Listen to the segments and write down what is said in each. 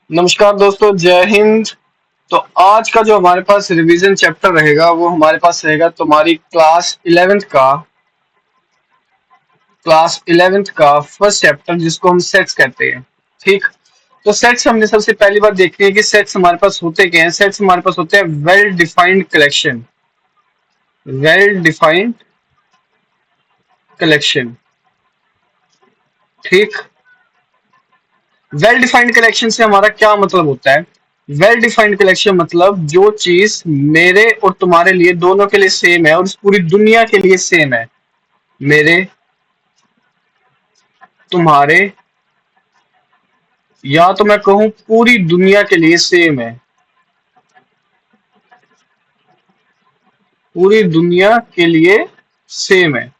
नमस्कार दोस्तों, जय हिंद। तो आज का जो हमारे पास रिवीजन चैप्टर रहेगा वो हमारे पास रहेगा तुम्हारी क्लास 11th का फर्स्ट चैप्टर, जिसको हम सेट्स कहते हैं। ठीक। तो सेट्स हमने सबसे पहली बार देखी है कि सेट्स हमारे पास होते क्या हैं। सेट्स हमारे पास होते हैं well defined collection. Well defined collection. ठीक। वेल डिफाइंड कलेक्शन से हमारा क्या मतलब होता है? वेल डिफाइंड कलेक्शन मतलब जो चीज मेरे और तुम्हारे लिए दोनों के लिए सेम है और इस पूरी दुनिया के लिए सेम है। मेरे, तुम्हारे, या तो मैं कहूं पूरी दुनिया के लिए सेम है। पूरी दुनिया के लिए सेम है।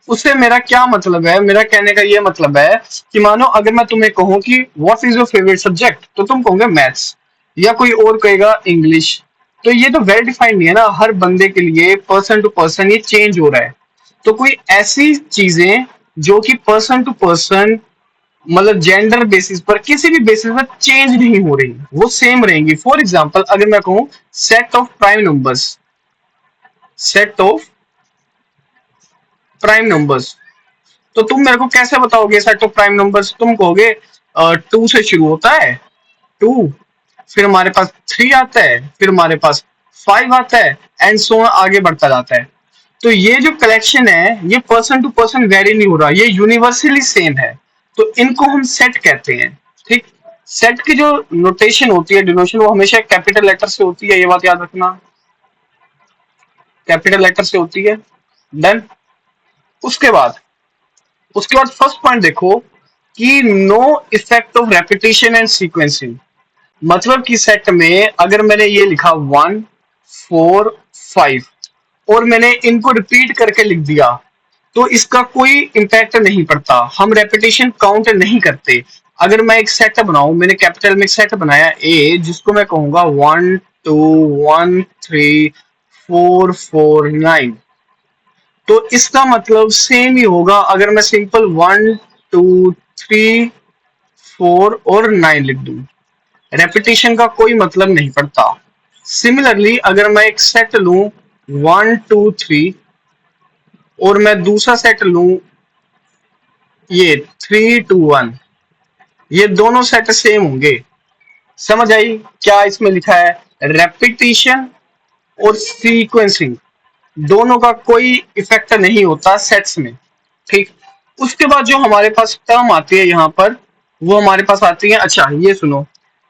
उससे मेरा क्या मतलब है? मेरा कहने का ये मतलब है कि मानो अगर मैं तुम्हें कहूं कि what is your favourite subject, तो तुम कहोगे मैथ्स, या कोई और कहेगा इंग्लिश। तो ये तो वेल डिफाइंड नहीं है ना। हर बंदे के लिए पर्सन टू पर्सन ये चेंज हो रहा है। तो कोई ऐसी चीजें जो कि पर्सन टू पर्सन, मतलब जेंडर बेसिस पर, किसी भी बेसिस पर चेंज नहीं हो रही, वो सेम रहेंगी। फॉर एग्जाम्पल, अगर मैं कहूं set of prime numbers, set of prime numbers, तो तुम मेरे को कैसे बताओगे सेट ऑफ प्राइम नंबर्स? तुम कहोगे 2 से शुरू होता है, 2, फिर हमारे पास 3 आता है, फिर हमारे पास 5 आता है, एंड सो आगे बढ़ता जाता है। तो ये जो कलेक्शन है ये पर्सन टू पर्सन वेरी नहीं हो रहा, ये यूनिवर्सली सेम है। तो इनको हम सेट कहते हैं। ठीक। सेट की जो नोटेशन होती है, डिनोशन, वो हमेशा कैपिटल लेटर से होती है, ये बात याद रखना। कैपिटल लेटर से होती है। डन। उसके बाद उसके बाद फर्स्ट पॉइंट देखो कि no effect of repetition and sequencing. मतलब कि सेट में अगर मैंने ये लिखा 1, 4, 5 और मैंने इनको रिपीट करके लिख दिया, तो इसका कोई इम्पैक्ट नहीं पड़ता। हम रेपिटेशन काउंट नहीं करते। अगर मैं एक सेट बनाऊं, मैंने कैपिटल में एक सेट बनाया ए, जिसको मैं कहूंगा 1, 2, 1, 3, 4, 4, 9, तो इसका मतलब सेम ही होगा अगर मैं सिंपल 1, 2, 3, 4 और 9 लिख दूं। रेपिटेशन का कोई मतलब नहीं पड़ता। सिमिलरली अगर मैं एक सेट लूं 1, 2, 3 और मैं दूसरा सेट लूं ये 3, 2, 1, ये दोनों सेट सेम होंगे। समझ आई क्या इसमें लिखा है? रेपिटेशन और सीक्वेंसिंग दोनों का कोई इफेक्ट नहीं होता सेट्स में। ठीक। उसके बाद जो हमारे पास टर्म आती है यहाँ पर, वो हमारे पास आती है। अच्छा ये सुनो,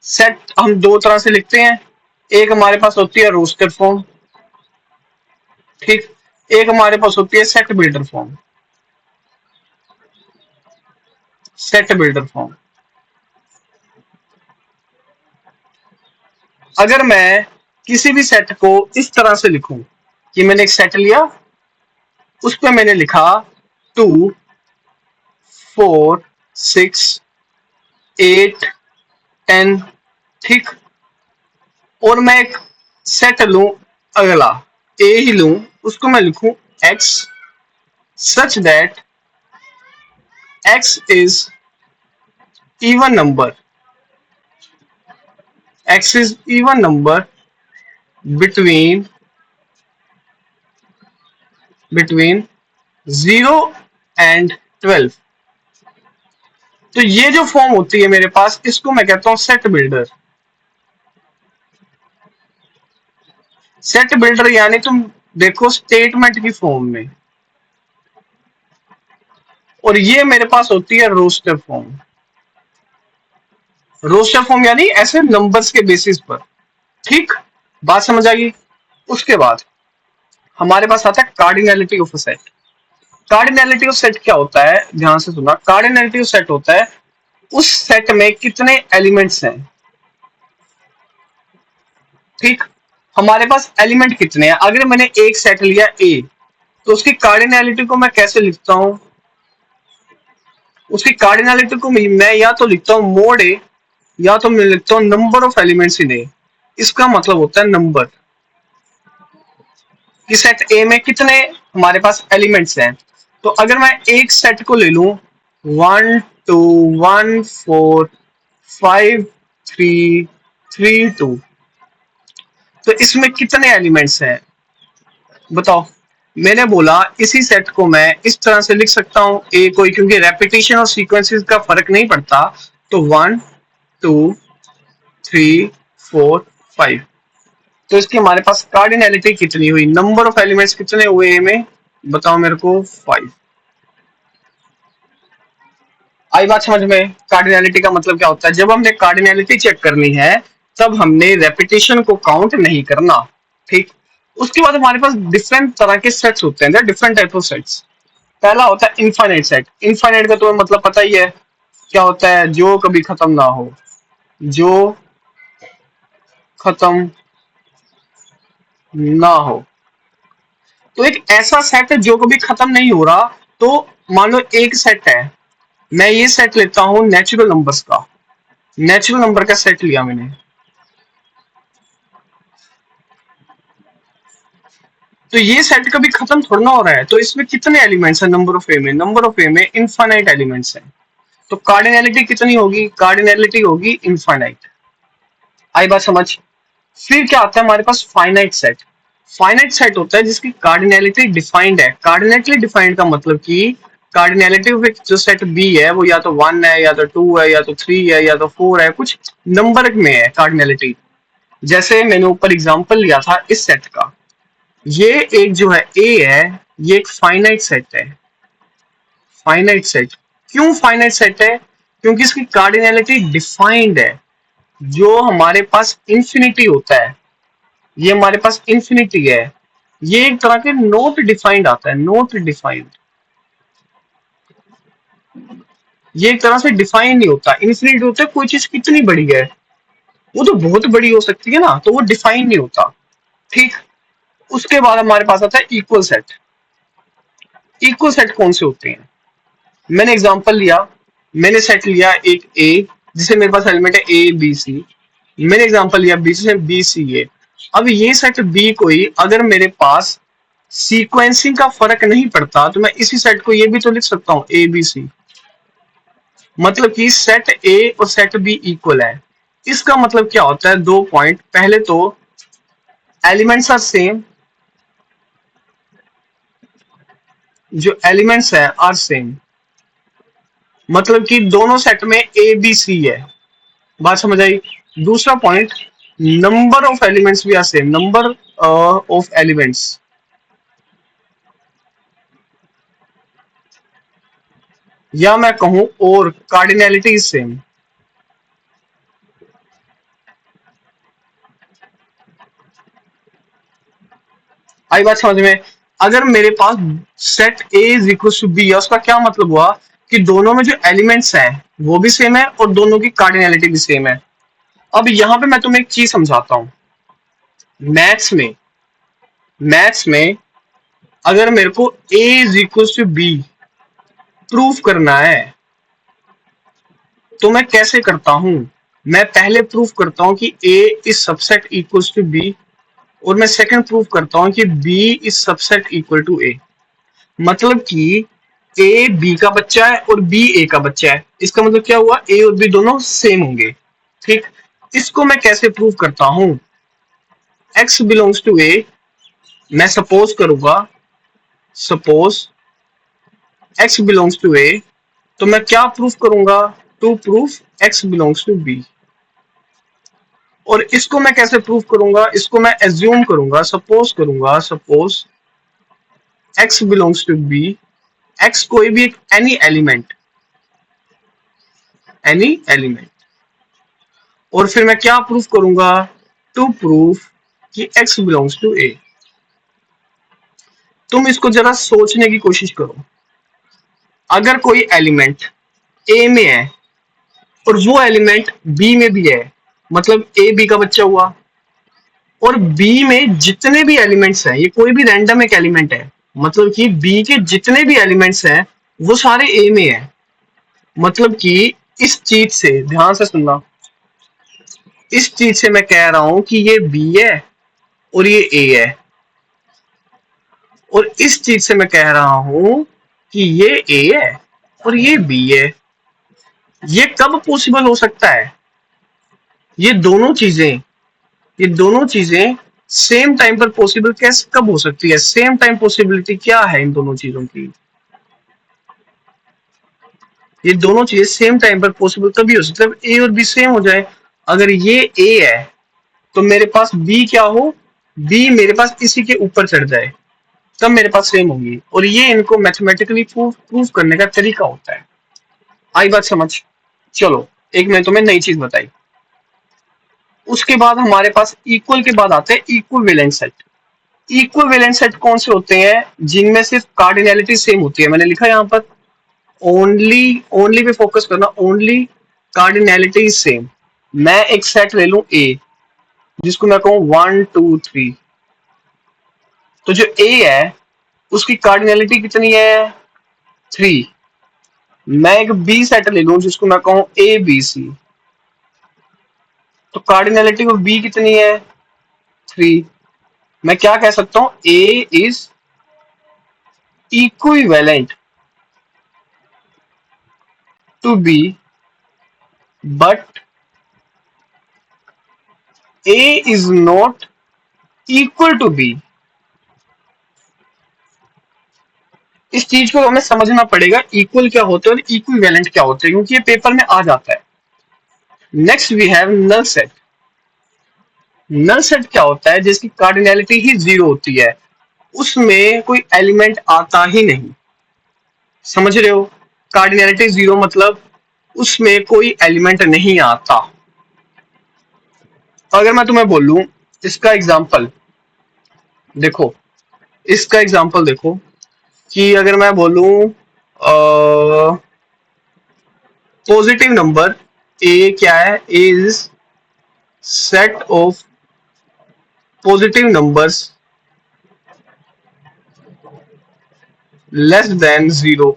सेट हम दो तरह से लिखते हैं। एक हमारे पास होती है रोस्टर फॉर्म। ठीक। एक हमारे पास होती है set builder form. Set builder form. अगर मैं किसी भी सेट को इस तरह से लिखूं कि मैंने एक सेट लिया, उस पर मैंने लिखा 2, 4, 6, 8, 10। ठीक। और मैं एक सेट लूं अगला, ए ही लूं, उसको मैं लिखूं x, such that x is even number, x is even number between between 0 and 12। तो ये जो फॉर्म होती है मेरे पास, इसको मैं कहता हूं सेट बिल्डर। सेट बिल्डर यानी तुम देखो स्टेटमेंट की फॉर्म में, और ये मेरे पास होती है रोस्टर फॉर्म। रोस्टर फॉर्म यानी ऐसे नंबर्स के बेसिस पर। ठीक। बात समझ आएगी। उसके बाद हमारे पास आता है cardinality of a set. Cardinality of set क्या होता है? ध्यान से सुना। कार्डिनैलिटी ऑफ सेट होता है उस सेट में कितने एलिमेंट्स हैं। ठीक। हमारे पास एलिमेंट कितने हैं? अगर मैंने एक सेट लिया ए, तो उसकी कार्डिनैलिटी को मैं कैसे लिखता हूं? उसकी कार्डिनैलिटी को मैं या तो लिखता हूं मोड ए, या तो मैं लिखता हूं नंबर ऑफ एलिमेंट्स इन ए। इसका मतलब होता है नंबर, कि सेट ए में कितने हमारे पास एलिमेंट्स हैं। तो अगर मैं एक सेट को ले लूं 1, 2, 1, 4, 5 3 3 2। तो इसमें कितने एलिमेंट्स हैं बताओ। मैंने बोला इसी सेट को मैं इस तरह से लिख सकता हूं ए कोई, क्योंकि रेपिटेशन और सीक्वेंसेस का फर्क नहीं पड़ता। तो 1 2 3 4 5। तो इसकी हमारे पास कार्डिनैलिटी कितनी हुई, नंबर ऑफ एलिमेंट्स कितने हुए ए में बताओ मेरे को, 5। आई बात समझ में। कार्डिनैलिटी का मतलब क्या होता है, जब हमने कार्डिनैलिटी चेक करनी है तब हमने रेपिटेशन को काउंट नहीं करना। ठीक। उसके बाद हमारे पास डिफरेंट तरह के सेट्स होते हैं, डिफरेंट टाइप ऑफ सेट्स। पहला होता है इनफाइनाइट सेट। इनफाइनाइट का तुम्हें मतलब पता ही है क्या होता है, जो कभी खत्म ना हो, जो खत्म ना हो। तो एक ऐसा सेट है जो कभी खत्म नहीं हो रहा। तो मान लो एक सेट है, मैं ये सेट लेता हूं नेचुरल नंबर्स का, नेचुरल नंबर का सेट लिया मैंने। तो ये सेट कभी खत्म थोड़ा ना हो रहा है, तो इसमें कितने एलिमेंट्स हैं नंबर ऑफ ए में, नंबर ऑफ ए में इनफाइनाइट एलिमेंट्स हैं। तो कार्डिनैलिटी कितनी होगी, कार्डिनैलिटी होगी इनफाइनाइट। आई बात समझ। फिर क्या आता है हमारे पास फाइनाइट सेट। फाइनाइट सेट होता है जिसकी कार्डिनैलिटी डिफाइंड है। कार्डिनैलिटी डिफाइंड का मतलब कि कार्डिनैलिटी ऑफ जो सेट बी है वो या तो 1 है, या तो 2 है, या तो 3 है, या तो 4 है, कुछ नंबर में है कार्डिनैलिटी। जैसे मैंने ऊपर एग्जांपल लिया था इस सेट का, ये एक जो है ए है, ये एक फाइनाइट सेट है। फाइनाइट सेट क्यों फाइनाइट सेट है, क्योंकि इसकी कार्डिनैलिटी डिफाइंड है। जो हमारे पास इंफिनिटी होता है, ये हमारे पास इंफिनिटी है, ये एक तरह के नोट डिफाइंड आता है, नोट डिफाइंड। ये एक तरह से डिफाइन नहीं होता। इंफिनिटी होता है कोई चीज कितनी बड़ी है, वो तो बहुत बड़ी हो सकती है ना, तो वो डिफाइन नहीं होता। ठीक। उसके बाद हमारे पास आता है इक्वल सेट। इक्वल सेट कौन से होते हैं, मैंने एग्जांपल लिया, मैंने सेट लिया एक ए जिसे मेरे पास एलिमेंट है ए बी सी। मैंने एग्जांपल लिया बी से बी सी ए। अब ये सेट बी कोई अगर मेरे पास सीक्वेंसिंग का फर्क नहीं पड़ता तो मैं इसी सेट को ये भी तो लिख सकता हूं ए बी सी। मतलब कि सेट ए और सेट बी इक्वल है। इसका मतलब क्या होता है, दो पॉइंट, पहले तो एलिमेंट्स आर सेम, जो एलिमेंट्स है आर सेम, मतलब कि दोनों सेट में ए बी सी है। बात समझ आई। दूसरा पॉइंट, नंबर ऑफ एलिमेंट्स भी are same, number of elements, या मैं कहूं और कार्डिनैलिटी इज सेम। आई बात समझ में। अगर मेरे पास set A is equal to B है, उसका क्या मतलब हुआ कि दोनों में जो एलिमेंट्स हैं वो भी सेम है और दोनों की कार्डिनैलिटी भी सेम है। अब यहां पे मैं तुम्हें एक चीज समझाता हूं। मैथ्स में, मैथ्स में अगर मेरे को A is equal to B proof करना है तो मैं कैसे करता हूं, मैं पहले प्रूफ करता हूं कि A is subset equal to B, और मैं सेकंड प्रूफ करता हूं कि B is subset equal to A. मतलब कि ए बी का बच्चा है और बी ए का बच्चा है, इसका मतलब क्या हुआ, ए और बी दोनों सेम होंगे। ठीक। इसको मैं कैसे प्रूव करता हूं, एक्स बिलोंग्स टू ए, मैं सपोज करूंगा, suppose x belongs to A, तो मैं क्या प्रूफ करूंगा, to proof x belongs to B. और इसको मैं कैसे प्रूफ करूंगा, इसको मैं एज्यूम करूंगा, सपोज करूंगा, suppose x belongs to B, x कोई भी एक एनी एलिमेंट, एनी एलिमेंट। और फिर मैं क्या प्रूफ करूंगा, टू प्रूफ कि एक्स बिलोंग्स टू ए। तुम इसको जरा सोचने की कोशिश करो। अगर कोई एलिमेंट ए में है और वो एलिमेंट बी में भी है, मतलब ए बी का बच्चा हुआ, और बी में जितने भी एलिमेंट्स हैं, ये कोई भी रैंडम एक एलिमेंट है, मतलब कि बी के जितने भी एलिमेंट्स हैं वो सारे ए में है। मतलब कि इस चीज से ध्यान से सुनना, इस चीज से मैं कह रहा हूं कि ये बी है और ये ए है, और इस चीज से मैं कह रहा हूं कि ये ए है और ये बी है। ये कब पॉसिबल हो सकता है? ये दोनों चीजें ये दोनों चीजें सेम टाइम पर पॉसिबल कैसे कब हो सकती है? सेम टाइम पॉसिबिलिटी क्या है इन दोनों चीजों की? ये दोनों चीजें सेम टाइम पर पॉसिबल तभी हो सकती है ए और बी सेम हो जाए। अगर ये ए है तो मेरे पास बी क्या हो, बी मेरे पास इसी के ऊपर चढ़ जाए, तब मेरे पास सेम होगी। और ये इनको मैथमेटिकली प्रूव करने का तरीका होता है। आई बात समझ? चलो, एक मैंने तुम्हें नई चीज बताई। उसके बाद हमारे पास इक्वल के बाद आते हैं इक्विवेलेंट सेट। इक्विवेलेंट सेट कौन से होते हैं? जिनमें सिर्फ कार्डिनैलिटी सेम होती है। मैंने लिखा यहाँ पर ओनली, ओनली पे फोकस करना, ओनली कार्डिनैलिटी सेम। मैं एक सेट ले लूं ए, जिसको मैं कहूं 1 2 3। तो जो ए है उसकी कार्डिनैलिटी कितनी है? 3। मैं एक बी सेट ले लूं जिसको मैं कहूं ए बी सी, तो कार्डिनैलिटी ऑफ बी कितनी है? 3। मैं क्या कह सकता हूं? A is equivalent to B, but A is not equal to B. इस चीज को हमें समझना पड़ेगा, इक्वल क्या होता है और इक्विवेलेंट क्या होता है, क्योंकि ये पेपर में आ जाता है। Next we have null set. Null set क्या होता है? जिसकी कार्डिनैलिटी ही 0 होती है, उसमें कोई एलिमेंट आता ही नहीं। समझ रहे हो? कार्डिनैलिटी 0 मतलब उसमें कोई एलिमेंट नहीं आता। अगर मैं तुम्हें बोलूं, इसका एग्जांपल देखो, इसका एग्जांपल देखो कि अगर मैं बोलूं पॉजिटिव नंबर ए क्या है? Is set of positive numbers less than 0।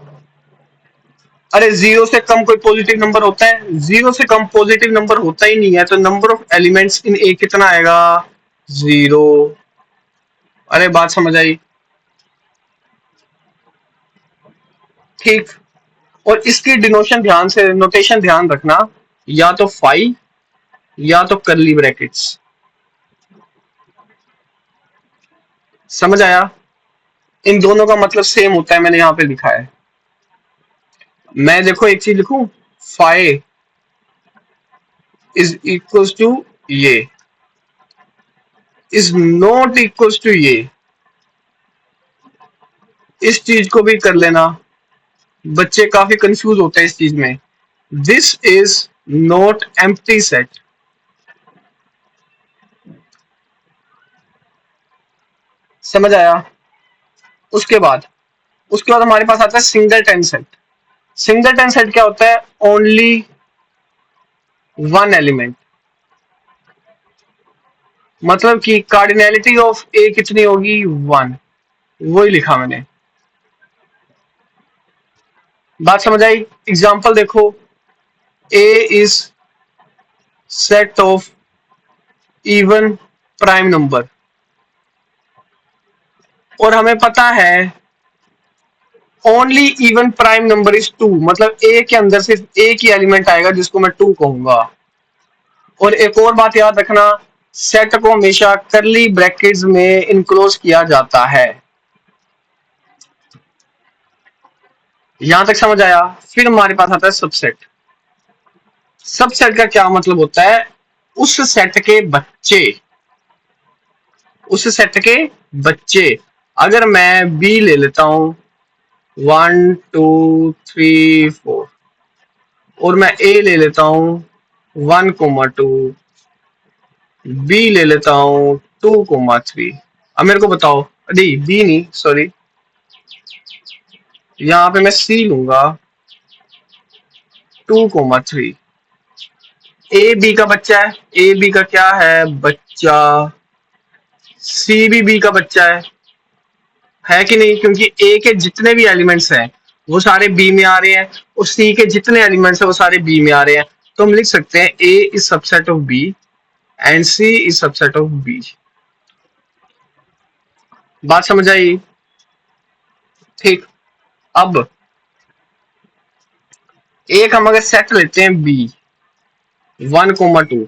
अरे 0 से कम कोई पॉजिटिव नंबर होता है? 0 से कम पॉजिटिव नंबर होता ही नहीं है, तो नंबर ऑफ एलिमेंट्स इन ए कितना आएगा? 0। अरे बात समझ आई? ठीक। और इसकी डिनोशन ध्यान से, नोटेशन ध्यान रखना, या तो फाई या तो करली ब्रैकेट्स। समझ आया? इन दोनों का मतलब सेम होता है, मैंने यहां पे लिखा है। मैं देखो एक चीज लिखूं, फाई इज इक्वल टू ये, इज नॉट इक्वल टू ये। इस चीज को भी कर लेना, बच्चे काफी कंफ्यूज होते हैं इस चीज में। This is not empty set. समझ आया? उसके बाद हमारे पास आता है single ten set. Single ten set क्या होता है? ओनली वन एलिमेंट, मतलब कि कार्डिनैलिटी ऑफ ए कितनी होगी? 1। वही लिखा मैंने। बात समझ आई? एग्जांपल देखो, A is set of even prime number, और हमें पता है only even prime number is 2, मतलब ए के अंदर सिर्फ एक ही एलिमेंट आएगा जिसको मैं 2 कहूंगा। और एक और बात याद रखना, सेट को हमेशा करली ब्रैकेट्स में इनक्लोज किया जाता है। यहां तक समझ आया? फिर हमारे पास आता है सबसेट। सबसेट का क्या मतलब होता है? उस सेट के बच्चे, उस सेट के बच्चे। अगर मैं बी ले लेता हूं 1 2 3 4, और मैं ए ले लेता हूं 1 2, बी ले लेता हूं 2 3। अब मेरे को बताओ, नहीं बी नहीं, सॉरी, यहाँ पे मैं सी लूंगा 2 3। ए बी का बच्चा है, ए बी का क्या है? बच्चा। सी भी बी का बच्चा है कि नहीं? क्योंकि ए के जितने भी एलिमेंट्स हैं वो सारे बी में आ रहे हैं, और सी के जितने एलिमेंट्स हैं वो सारे बी में आ रहे हैं। तो हम लिख सकते हैं A is subset of B and C is subset of B. बात समझ आई? ठीक। अब एक हम अगर सेट लेते हैं बी 1,2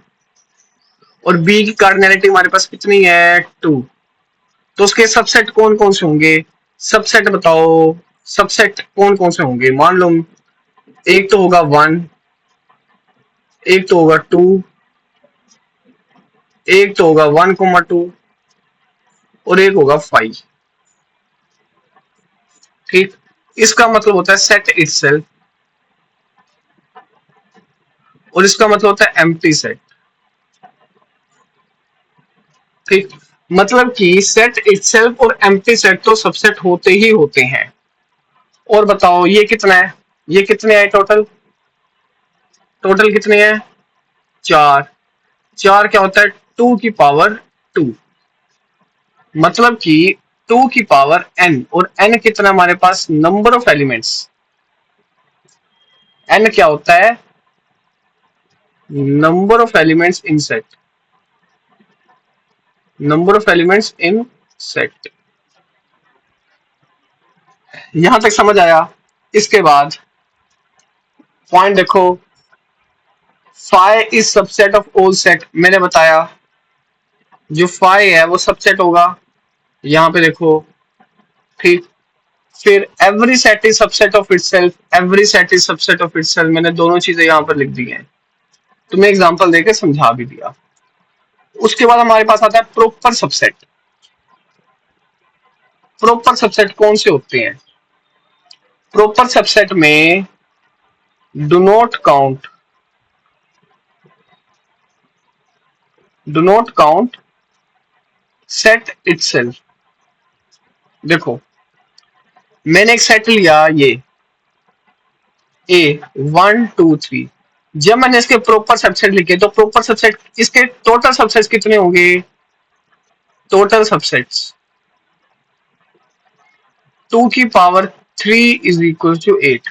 और बी की कार्डिनैलिटी हमारे पास कितनी है 2, तो उसके सबसेट कौन कौन से होंगे? सबसेट बताओ, सबसेट कौन कौन से होंगे? मान लो एक तो होगा 1, एक तो होगा 2, एक तो होगा 1,2 और एक होगा 5। ठीक, इसका मतलब होता है सेट इटसेल्फ और इसका मतलब होता है एम्प्टी सेट। ठीक, मतलब कि सेट इटसेल्फ और एम्प्टी सेट तो सबसेट होते ही होते हैं। और बताओ ये कितना है? ये कितने आए टोटल? टोटल कितने हैं? 4। 4 क्या होता है? 2 की पावर 2। मतलब कि 2 की पावर n, और n कितना हमारे पास? Number of elements. n क्या होता है? Number of elements in set. Number of elements in set. यहां तक समझ आया? इसके बाद पॉइंट देखो, phi is subset of all set. मैंने बताया जो फाइ है वो सबसेट होगा, यहां पे देखो। ठीक, फिर every set is subset of itself. Every set is subset of itself, मैंने दोनों चीजें यहां पर लिख दी हैं, तुम्हें एग्जांपल देके समझा भी दिया। उसके बाद हमारे पास आता है प्रॉपर सबसेट। प्रॉपर सबसेट कौन से होते हैं? प्रॉपर सबसेट में do not count, do not count set itself. देखो मैंने एक सेट लिया ये ए 1, 2, 3। जब मैंने इसके प्रॉपर सबसेट लिखे तो प्रॉपर सबसेट, इसके टोटल सबसेट्स कितने होंगे? टोटल सबसेट्स 2 की पावर 3 इज इक्वल टू 8।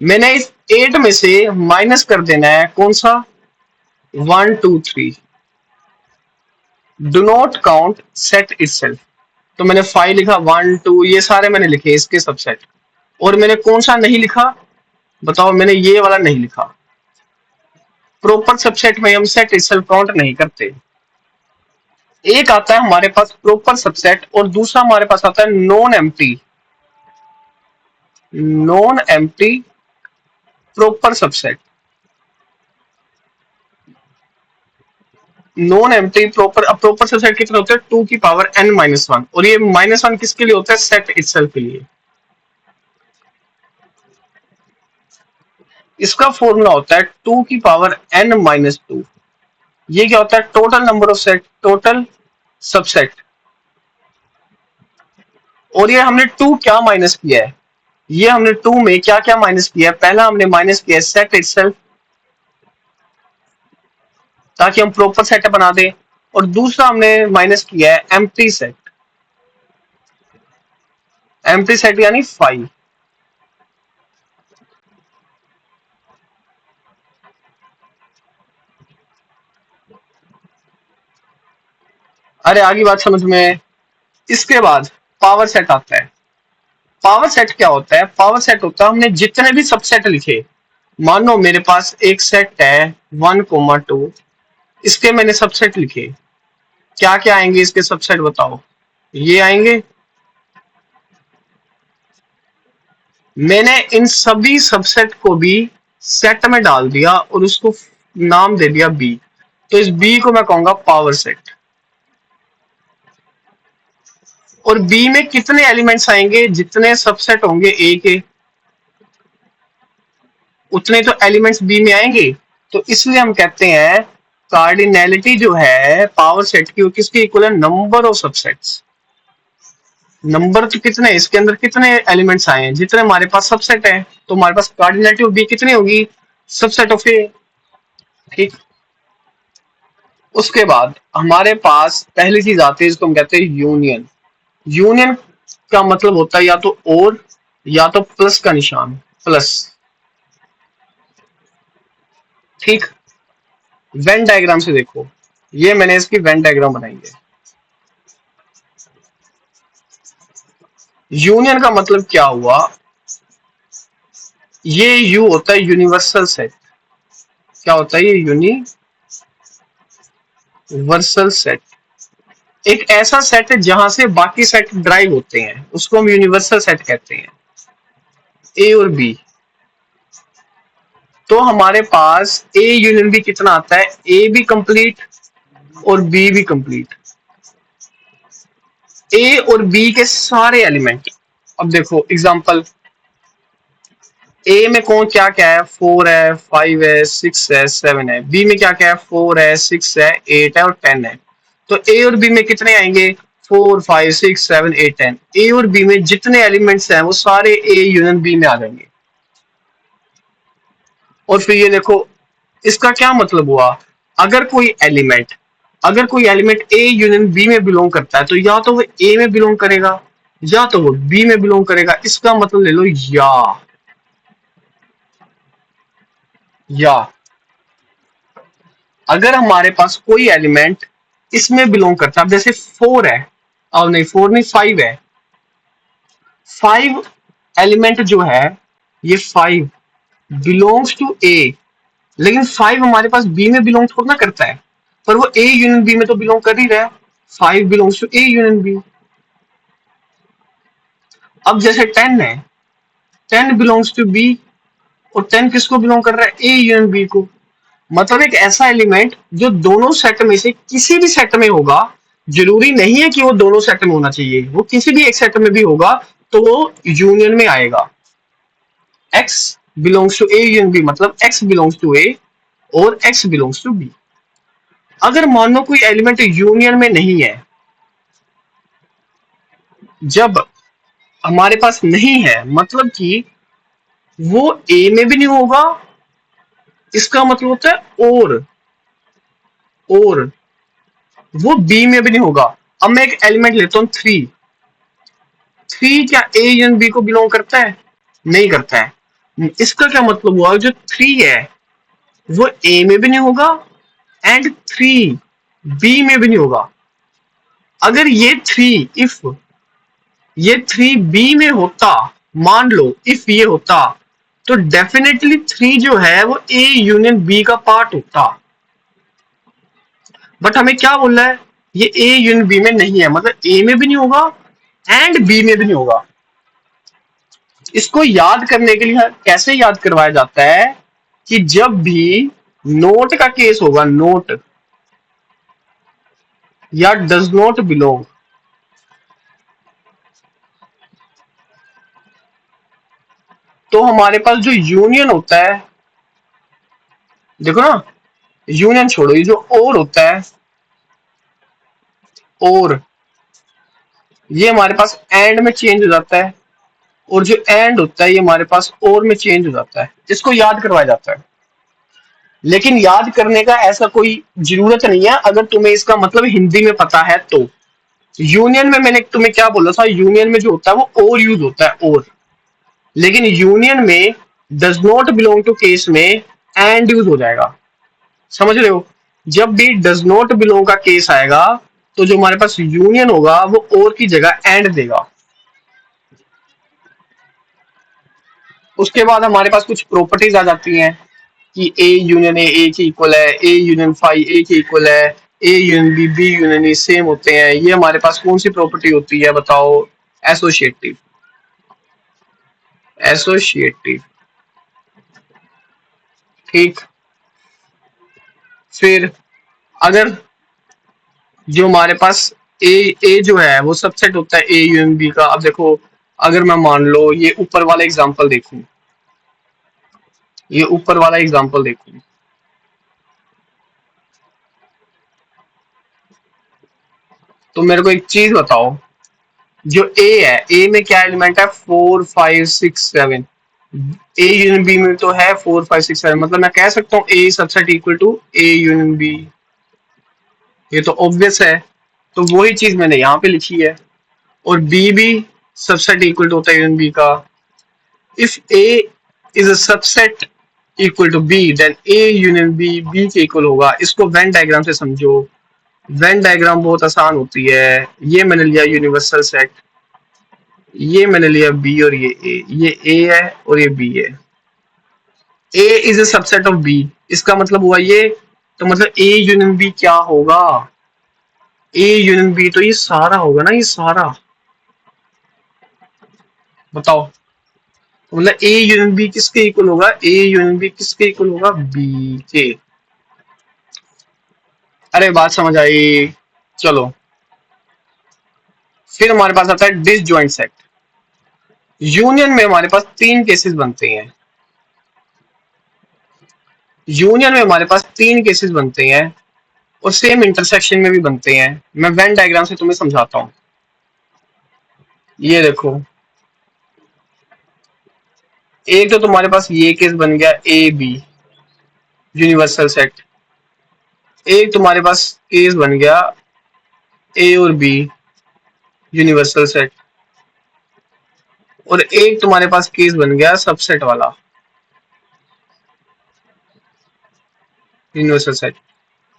मैंने इस 8 में से माइनस कर देना है कौन सा? 1, 2, 3। Do not count set itself. तो मैंने 5 लिखा, 1, 2, ये सारे मैंने लिखे इसके सबसेट। और मैंने कौन सा नहीं लिखा? बताओ, मैंने ये वाला नहीं लिखा। प्रॉपर सबसेट में हम सेट इटसेल्फ काउंट नहीं करते। एक आता है हमारे पास प्रॉपर सबसेट और दूसरा हमारे पास आता है non empty. Non empty proper subset. Non empty proper, अब प्रॉपर सबसेट कितने होते हैं? 2 की पावर n-1। और ये -1 किसके लिए होता है? सेट इटसेल्फ के लिए। इसका फॉर्मूला होता है 2 की पावर n-2। ये क्या होता है? Total number of set, total subset. और ये हमने 2 क्या माइनस किया है? ये हमने 2 में क्या क्या माइनस किया है? पहला हमने माइनस किया है सेट इटसेल्फ, ताकि हम प्रॉपर सेट बना दें। और दूसरा हमने माइनस किया है एम्प्टी सेट। एम्प्टी सेट यानी 5। अरे आगे बात समझ में। इसके बाद पावर सेट आता है। पावर सेट क्या होता है? पावर सेट होता है हमने जितने भी सबसेट लिखे, मानो मेरे पास एक सेट है 1,2, इसके मैंने सबसेट लिखे, क्या क्या आएंगे इसके सबसेट बताओ? ये आएंगे। मैंने इन सभी सबसेट को भी सेट में डाल दिया और उसको नाम दे दिया बी, तो इस बी को मैं कहूंगा पावर सेट। और बी में कितने एलिमेंट्स आएंगे? जितने सबसेट होंगे ए के, उतने तो एलिमेंट्स बी में आएंगे। तो इसलिए हम कहते हैं कार्डिनैलिटी जो है पावर सेट की, वो किसके इक्वल है? Number of subsets. नंबर तो कितने, इसके अंदर कितने एलिमेंट्स आए हैं? जितने हमारे पास सबसेट है, तो हमारे पास कार्डिनैलिटी ऑफ बी कितनी होगी? सबसेट ऑफ ए। ठीक, उसके बाद हमारे पास पहली चीज आती है जिसको हम कहते हैं यूनियन। यूनियन का मतलब होता है या तो और या तो प्लस का निशान, प्लस। ठीक, वेन डायग्राम से देखो, ये मैंने इसकी वेन डायग्राम बनाई है। यूनियन का मतलब क्या हुआ? ये यू होता है यूनिवर्सल सेट। क्या होता है ये? यूनिवर्सल सेट एक ऐसा सेट है जहां से बाकी सेट ड्राइव होते हैं, उसको हम यूनिवर्सल सेट कहते हैं। ए और बी, तो हमारे पास ए यूनियन बी कितना आता है? ए भी कंप्लीट और बी भी कंप्लीट। ए और बी के सारे एलिमेंट। अब देखो एग्जांपल, ए में कौन क्या क्या है? 4 है, 5 है, 6 है, 7 है। बी में क्या क्या है? 4 है, 6 है, 8 है और 10 है। तो ए और बी में कितने आएंगे? 4, 5, 6, 7, 8, 10। ए और बी में जितने एलिमेंट्स हैं वो सारे ए यूनियन बी में आ जाएंगे। और फिर ये देखो, इसका क्या मतलब हुआ? अगर कोई एलिमेंट अगर कोई एलिमेंट ए यूनियन बी में बिलोंग करता है तो या तो वो ए में बिलोंग करेगा या तो वो बी में बिलोंग करेगा। इसका मतलब ले लो या अगर हमारे पास कोई एलिमेंट इसमें बिलोंग करता है, जैसे 4 है, और नहीं 4 नहीं 5 है। 5 एलिमेंट जो है, ये 5 बिलोंग्स टू ए, लेकिन 5 हमारे पास बी में बिलोंग थोड़ा ना करता है, पर वो ए यूनियन बी में तो बिलोंग कर ही रहा है। 5 belongs to A union B. अब जैसे 10 है, 10 बिलोंग्स टू बी, और 10 किसको बिलोंग कर रहा है? ए यूनियन बी को। मतलब एक ऐसा एलिमेंट जो दोनों सेट में से किसी भी सेट में होगा, जरूरी नहीं है कि वो दोनों सेट में होना चाहिए, वो किसी भी एक सेट में भी होगा तो वो यूनियन में आएगा। x belongs to A union B, मतलब x बिलोंग्स टू ए और x बिलोंग्स टू बी। अगर मान लो कोई एलिमेंट यूनियन में नहीं है, जब हमारे पास नहीं है मतलब कि वो ए में भी नहीं होगा, इसका मतलब होता है और वो बी में भी नहीं होगा। अब मैं एक एलिमेंट लेता हूं 3। 3 क्या ए यूनियन बी को बिलोंग करता है? नहीं करता है। इसका क्या मतलब हुआ? जो 3 है वो ए में भी नहीं होगा एंड 3 बी में भी नहीं होगा। अगर ये 3 बी में होता, मान लो इफ ये होता, तो डेफिनेटली 3 जो है वो ए यूनियन बी का पार्ट होता। बट हमें क्या बोलना है? ये ए यूनियन बी में नहीं है, मतलब ए में भी नहीं होगा एंड बी में भी नहीं होगा। इसको याद करने के लिए कैसे याद करवाया जाता है कि जब भी नोट का केस होगा, नोट या डज नॉट बिलोंग, तो हमारे पास जो यूनियन होता है, देखो ना, यूनियन छोड़ो, ये जो और होता है, और ये हमारे पास एंड में चेंज हो जाता है, और जो एंड होता है ये हमारे पास और में चेंज हो जाता है। इसको याद करवाया जाता है। लेकिन याद करने का ऐसा कोई जरूरत नहीं है अगर तुम्हें इसका मतलब हिंदी में पता है तो। यूनियन में मैंने तुम्हें क्या बोला था? यूनियन में जो होता है वो और यूज होता है, और। लेकिन यूनियन में does not belong to case में एंड यूज हो जाएगा। समझ रहे हो? जब भी डज नॉट बिलोंग का केस आएगा तो जो हमारे पास यूनियन होगा वो और की जगह एंड देगा। उसके बाद हमारे पास कुछ प्रॉपर्टीज आ जाती हैं कि ए यूनियन ए के इक्वल है, ए यूनियन फाई ए के इक्वल है, A union B B union A same होते हैं। ये हमारे पास कौन सी प्रॉपर्टी होती है बताओ? एसोसिएटिव। एसोसिएटिव, ठीक। फिर अगर जो हमारे पास ए जो है वो सबसेट होता है ए यूनियन बी का। अब देखो, अगर मैं मान लो ये ऊपर वाला एग्जांपल देखूं, ये ऊपर वाला एग्जांपल देखूं, तो मेरे को एक चीज बताओ, जो ए है, ए में क्या एलिमेंट है? 4, 5, 6, 7। ए यूनियन बी में तो है 4, 5, 6, 7, मतलब मैं कह सकता हूँ A subset equal to A union B. ये तो ऑब्वियस है, तो वही चीज मैंने यहाँ पे लिखी है। और बी भी सबसेट इक्वल टू होता है यूनियन बी का। If A is a subset equal to B then A union B B के इक्वल होगा। इसको वेन डायग्राम से समझो। वेन डायग्राम बहुत आसान होती है। ये मैंने लिया यूनिवर्सल सेट, ये मैंने लिया बी और ये ए है और ये बी है। A is a subset of B, इसका मतलब हुआ ये, तो मतलब ए यूनियन बी क्या होगा, ए यूनियन बी तो ये सारा होगा ना, ये सारा, बताओ। तो मतलब ए यूनियन बी किसके इक्वल होगा, ए यूनियन बी किसके इक्वल होगा, बी के। अरे बात समझ आई। चलो फिर हमारे पास आता है डिसजॉइंट सेट। यूनियन में हमारे पास तीन केसेस बनते हैं, यूनियन में हमारे पास तीन केसेस बनते हैं, और सेम इंटरसेक्शन में भी बनते हैं। मैं वेन डायग्राम से तुम्हें समझाता हूं। ये देखो, एक तो तुम्हारे पास ये केस बन गया ए बी यूनिवर्सल सेट, एक तुम्हारे पास केस बन गया ए और बी यूनिवर्सल सेट, और एक तुम्हारे पास केस बन गया सबसेट वाला यूनिवर्सल सेट।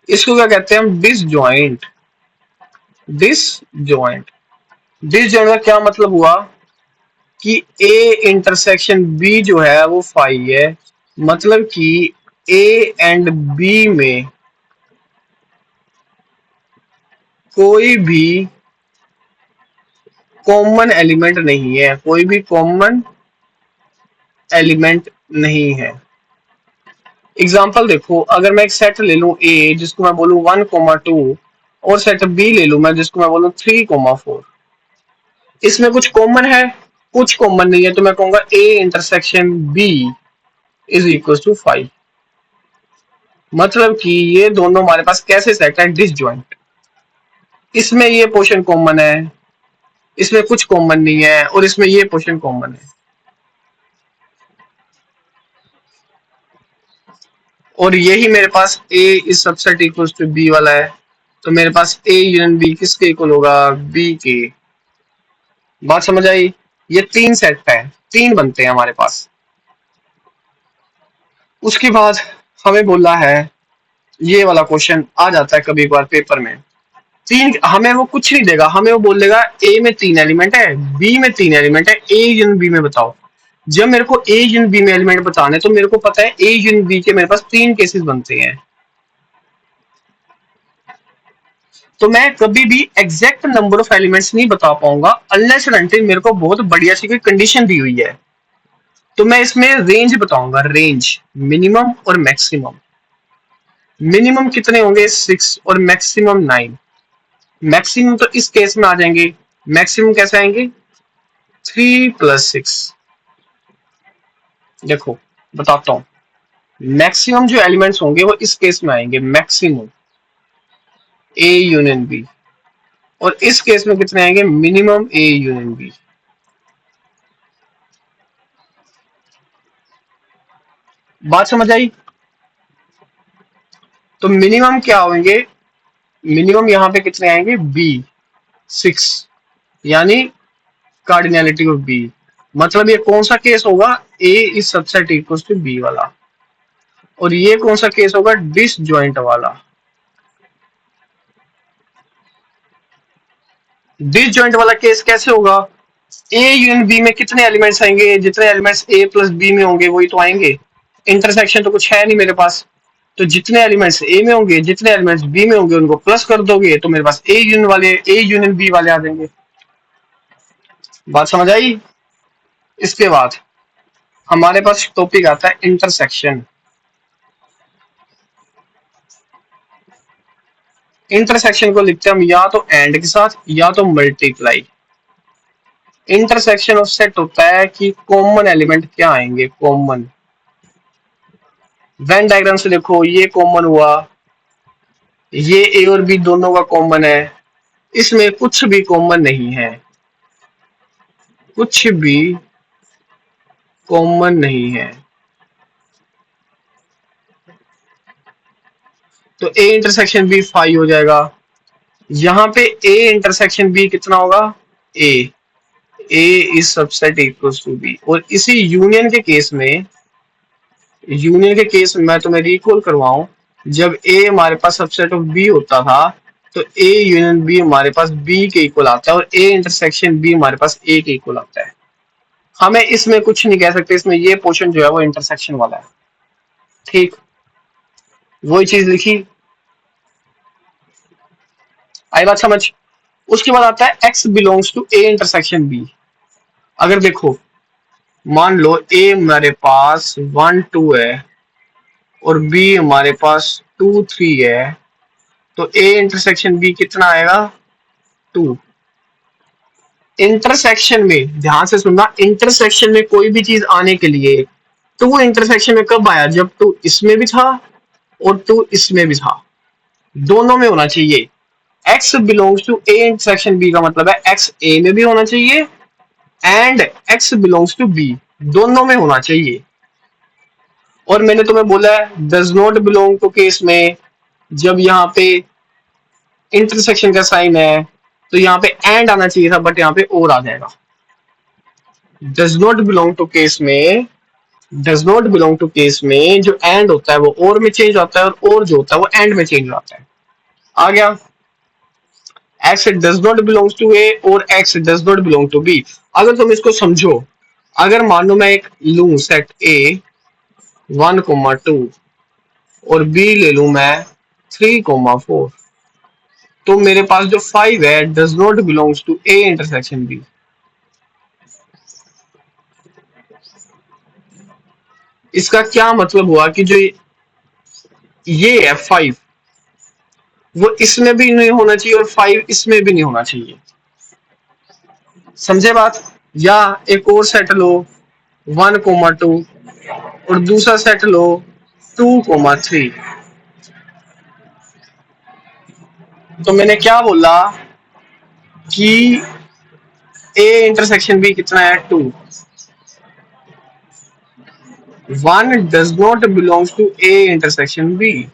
इसको क्या कहते हैं हम, डिसजॉइंट। डिसजॉइंट डिसजॉइंट का क्या मतलब हुआ कि ए इंटरसेक्शन बी जो है वो फाई है, मतलब कि ए एंड बी में कोई भी कॉमन एलिमेंट नहीं है, कोई भी कॉमन एलिमेंट नहीं है। एग्जाम्पल देखो, अगर मैं एक सेट ले लूं ए जिसको मैं बोलूं 1,2, और सेट बी ले लूं मैं जिसको मैं बोलूं 3,4, इसमें कुछ कॉमन है, कुछ कॉमन नहीं है, तो मैं कहूंगा A intersection B is equal to 5। मतलब कि ये दोनों हमारे पास कैसे सेट है, डिसजॉइंट। इसमें ये पोर्शन कॉमन है, इसमें कुछ कॉमन नहीं है, और इसमें ये पोर्शन कॉमन है। और यही मेरे पास A is subset equal to B वाला है, तो मेरे पास ए यूनियन बी किसके इक्वल होगा, बी के। बात समझ आई। ये तीन सेट है, तीन बनते हैं हमारे पास। उसके बाद हमें बोला है, ये वाला क्वेश्चन आ जाता है कभी कभार पेपर में, तीन, हमें वो कुछ नहीं देगा, हमें वो बोल देगा ए में तीन एलिमेंट है, बी में तीन एलिमेंट है, ए यूनियन बी में बताओ। जब मेरे को ए यूनियन बी में एलिमेंट बताने, तो मेरे को पता है ए यूनियन बी के मेरे पास तीन केसेस बनते हैं, तो मैं कभी भी एग्जैक्ट नंबर ऑफ एलिमेंट्स नहीं बता पाऊंगा अनलेस एंड अनटिल मेरे को बहुत बढ़िया सी कोई कंडीशन दी हुई है। तो मैं इसमें रेंज बताऊंगा, रेंज मिनिमम और मैक्सिमम। मिनिमम कितने होंगे 6 और मैक्सिमम 9। मैक्सिमम तो इस केस में आ जाएंगे, मैक्सिमम कैसे आएंगे 3+6। देखो बताता हूं, मैक्सिमम जो एलिमेंट्स होंगे वो इस केस में आएंगे, मैक्सिमम ए यूनियन बी, और इस केस में कितने आएंगे, मिनिमम ए यूनियन बी। बात समझ आई। तो मिनिमम क्या होंगे, मिनिमम यहाँ पे कितने आएंगे बी 6, यानी कार्डिनैलिटी ऑफ बी। मतलब ये कौन सा केस होगा, A is subset equal to B वाला, और ये कौन सा केस होगा, डिसजॉइंट वाला। डिसजॉइंट वाला केस कैसे होगा, ए यूनियन बी में कितने एलिमेंट्स आएंगे, जितने एलिमेंट्स ए प्लस बी में होंगे वही तो आएंगे। इंटरसेक्शन तो कुछ है नहीं मेरे पास, तो जितने एलिमेंट्स ए में होंगे जितने एलिमेंट्स बी में होंगे उनको प्लस कर दोगे, तो मेरे पास ए यूनियन बी वाले आ जाएंगे। बात समझ आई। इसके बाद हमारे पास टॉपिक आता है इंटरसेक्शन। इंटरसेक्शन को लिखते हैं हम या तो एंड के साथ या तो मल्टीप्लाई। इंटरसेक्शन ऑफ सेट होता है कि कॉमन एलिमेंट क्या आएंगे, कॉमन। वेन डायग्राम से देखो, ये कॉमन हुआ, ये ए और बी दोनों का कॉमन है, इसमें कुछ भी कॉमन नहीं है, कुछ भी कॉमन नहीं है, तो ए इंटरसेक्शन बी 5 हो जाएगा। यहाँ पे ए इंटरसेक्शन बी कितना होगा, A, A is subset equals to B. और इसी यूनियन के केस में मैं तुम्हें रिकॉल करवाऊं, जब ए हमारे पास सबसेट ऑफ बी होता था, तो ए यूनियन बी हमारे पास बी के इक्वल आता है, और ए इंटरसेक्शन बी हमारे पास ए के इक्वल आता है। हमें इसमें कुछ नहीं कह सकते, इसमें ये पोर्शन जो है वो इंटरसेक्शन वाला है। ठीक, वही चीज लिखी। आई बात समझ। उसके बाद आता है x belongs to A intersection B. अगर देखो, मान लो ए हमारे पास 1 2 है और बी हमारे पास 2 3 है, तो ए इंटरसेक्शन बी कितना आएगा? 2। इंटरसेक्शन में ध्यान से सुनना, इंटरसेक्शन में कोई भी चीज आने के लिए टू इंटरसेक्शन में कब आया? जब टू इसमें भी था और टू इसमें भी था, दोनों में होना चाहिए। x belongs to A intersection B का मतलब है x ए में भी होना चाहिए and x belongs to B, दोनों में होना चाहिए। और मैंने तुम्हें बोला है does not belong to case में, जब यहाँ पे इंटरसेक्शन का साइन है तो यहाँ पे एंड आना चाहिए था, बट यहाँ पे और आ जाएगा। Does not belong to case में, does not belong to case में जो एंड होता है वो और में चेंज होता है और जो होता है वो एंड में चेंज होता है। आ गया। x does not belongs to A और x does not belong to B. अगर तुम इसको समझो, अगर मान लो मैं एक लू सेट ए 1 2 और बी ले लू मैं 3 4, तो मेरे पास जो 5 है does not belongs to A intersection B. इसका क्या मतलब हुआ कि जो ये है 5, वो इसमें भी नहीं होना चाहिए और 5 इसमें भी नहीं होना चाहिए। समझे बात? या एक और सेट लो 1 2 और दूसरा सेट लो 2 3। तो मैंने क्या बोला कि ए इंटरसेक्शन बी कितना है? 2। 1 does not belongs to A intersection B,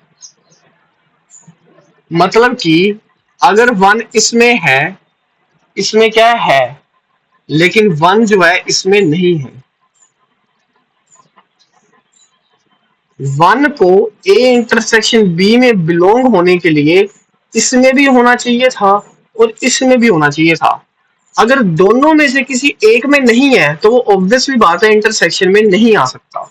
मतलब कि अगर 1 इसमें है, इसमें क्या है, लेकिन 1 जो है इसमें नहीं है। 1 को ए इंटरसेक्शन बी में बिलोंग होने के लिए इसमें भी होना चाहिए था और इसमें भी होना चाहिए था। अगर दोनों में से किसी एक में नहीं है तो वो ऑब्वियसली बात है इंटरसेक्शन में नहीं आ सकता।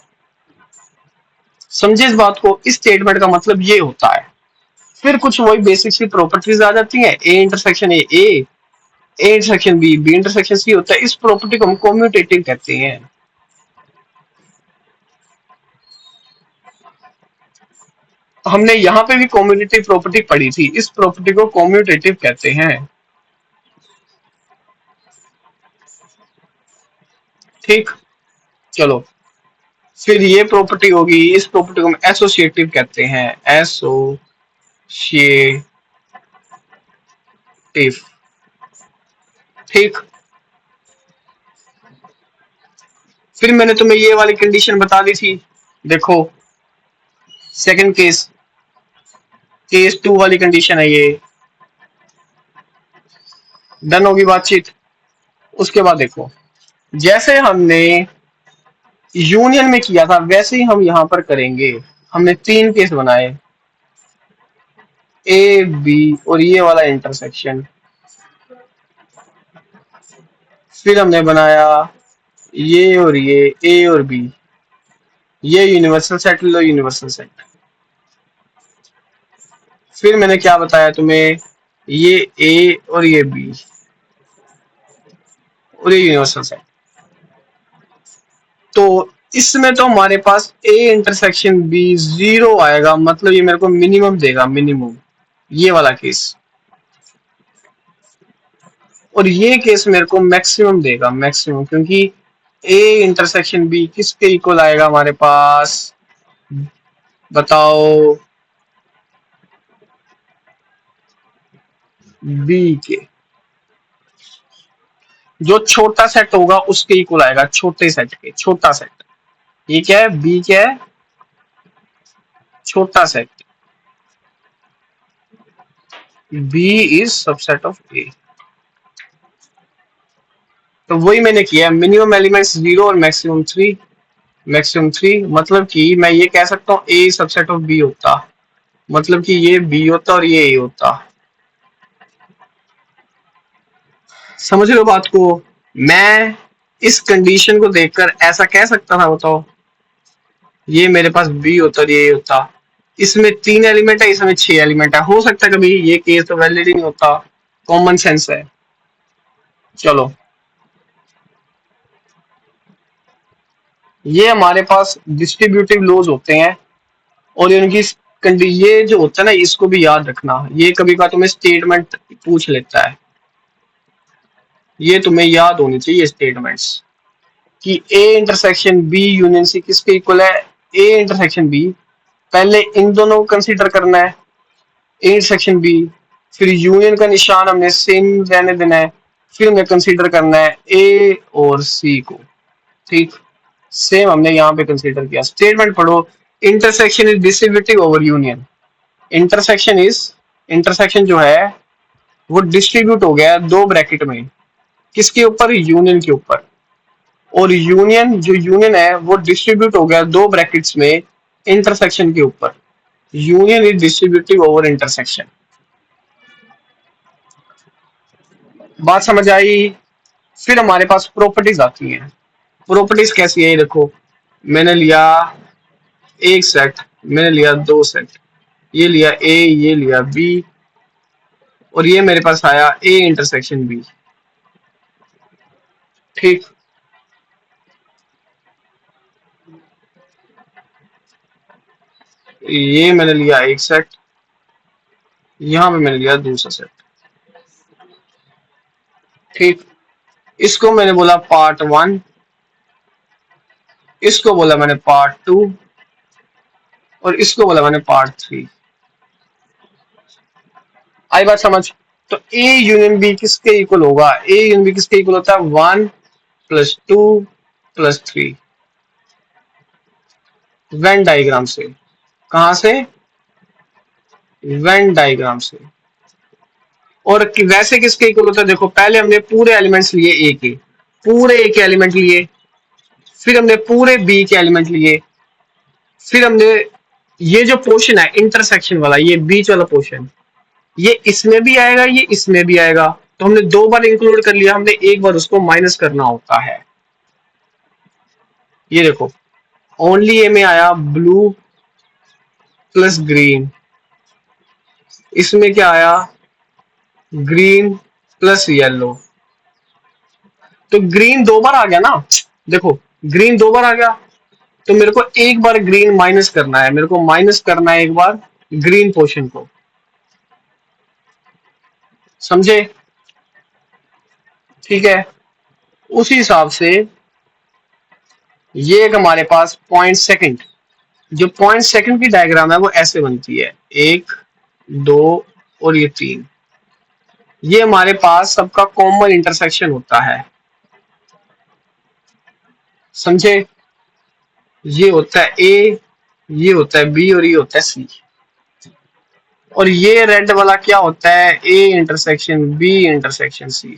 समझे इस बात को? इस स्टेटमेंट का मतलब ये होता है। फिर कुछ वही बेसिक सी प्रॉपर्टीज आ जाती हैं। A intersection A intersection B intersection C होता है। इस प्रॉपर्टी को हम कम्यूटेटिव कहते हैं। हमने यहाँ पे भी कम्यूटेटिव प्रॉपर्टी पढ़ी थी, इस प्रॉपर्टी को कम्यूटेटिव कहते हैं। ठीक, चलो फिर ये प्रॉपर्टी होगी, इस प्रॉपर्टी को हम एसोसिएटिव कहते हैं। एसोसिएटिव। ठीक, फिर मैंने तुम्हें ये वाली कंडीशन बता दी थी। देखो सेकंड केस, केस 2 वाली कंडीशन है ये। डन होगी बातचीत। उसके बाद देखो, जैसे हमने यूनियन में किया था वैसे ही हम यहां पर करेंगे। हमने 3 केस बनाए, ए बी और ये वाला इंटरसेक्शन। फिर हमने बनाया ये और ये, ए और बी, ये यूनिवर्सल सेट लो, यूनिवर्सल सेट। फिर मैंने क्या बताया तुम्हें, ये ए और ये बी और ये यूनिवर्सल सेट। तो इसमें तो हमारे पास ए इंटरसेक्शन बी 0 आएगा, मतलब ये मेरे को मिनिमम देगा, मिनिमम ये वाला केस। और ये केस मेरे को मैक्सिमम देगा, मैक्सिमम, क्योंकि ए इंटरसेक्शन बी किसके इक्वल आएगा हमारे पास? बताओ, बी के। जो छोटा सेट होगा उसके इक्वल आएगा, छोटे सेट के, छोटा सेट। ये क्या है? बी क्या है? छोटा set. B is subset of A. तो वही मैंने किया, मिनिमम एलिमेंट्स 0 और मैक्सिमम 3। मैक्सिमम 3 मतलब कि मैं ये कह सकता हूँ ए सबसेट ऑफ बी होता, मतलब कि ये बी होता और ये ए होता। समझ रहे हो बात को? मैं इस कंडीशन को देखकर ऐसा कह सकता था, बताओ? ये मेरे पास बी होता और ये होता। इसमें 3 एलिमेंट है, इसमें 6 एलिमेंट है। हो सकता है कभी ये केस तो वैलिड ही नहीं होता, कॉमन सेंस है। चलो, ये हमारे पास डिस्ट्रीब्यूटिव लॉज होते हैं और इनकी ये जो होता है ना, इसको भी याद रखना। ये कभी का तुम्हें स्टेटमेंट पूछ लेता है, ये तुम्हें याद होनी चाहिए स्टेटमेंट्स कि A intersection B union C किसके इक्वल है। ए इंटरसेक्शन बी, पहले इन दोनों को कंसीडर करना है, ए इंटरसेक्शन बी, फिर यूनियन का निशान हमने सेम रहने देना है, फिर हमें कंसीडर करना है ए और सी को। ठीक, सेम हमने यहाँ पे कंसीडर किया। स्टेटमेंट पढ़ो, intersection is distributive over union. Intersection is, intersection जो है वो डिस्ट्रीब्यूट हो गया दो ब्रैकेट में, किसके ऊपर, यूनियन के ऊपर। और यूनियन, जो यूनियन है वो डिस्ट्रीब्यूट हो गया दो ब्रैकेट्स में इंटरसेक्शन के ऊपर। Union is distributive over intersection. बात समझ आई। फिर हमारे पास प्रॉपर्टीज आती हैं। प्रॉपर्टीज कैसी है, ये देखो, मैंने लिया एक सेट, मैंने लिया दो सेट, ये लिया ए, ये लिया बी, और ये मेरे पास आया ए इंटरसेक्शन बी। ठीक, ये मैंने लिया एक सेट, यहां पे मैंने लिया दूसरा सेट। ठीक, इसको मैंने बोला पार्ट वन, इसको बोला मैंने पार्ट टू, और इसको बोला मैंने पार्ट थ्री। आई बात समझ। तो ए यूनियन बी किसके इक्वल होगा, ए यूनियन बी किसके इक्वल होता है, 1 + 2 + 3। वेन डायग्राम से, कहां से, वेन डायग्राम से। और वैसे किसके इक्वल होता है, देखो पहले हमने पूरे एलिमेंट्स लिए ए के, पूरे ए के एलिमेंट लिए, फिर हमने पूरे बी के एलिमेंट लिए, फिर हमने ये जो पोर्शन है इंटरसेक्शन वाला, ये बीच वाला पोर्शन, ये इसमें भी आएगा, ये इसमें भी आएगा। तो हमने दो बार इंक्लूड कर लिया, हमने एक बार उसको माइनस करना होता है। ये देखो, ओनली ए में आया ब्लू प्लस ग्रीन, इसमें क्या आया, ग्रीन प्लस येलो। तो ग्रीन दो बार आ गया ना, देखो ग्रीन दो बार आ गया, तो मेरे को एक बार ग्रीन माइनस करना है, मेरे को माइनस करना है एक बार ग्रीन पोर्शन को। समझे, ठीक है। उसी हिसाब से ये एक हमारे पास पॉइंट सेकंड, जो पॉइंट सेकंड की डायग्राम है वो ऐसे बनती है, 1 2 और ये 3। ये हमारे पास सबका कॉमन इंटरसेक्शन होता है। समझे, ये होता है ए, ये होता है बी, और ये होता है सी। और ये रेड वाला क्या होता है, A intersection B intersection C.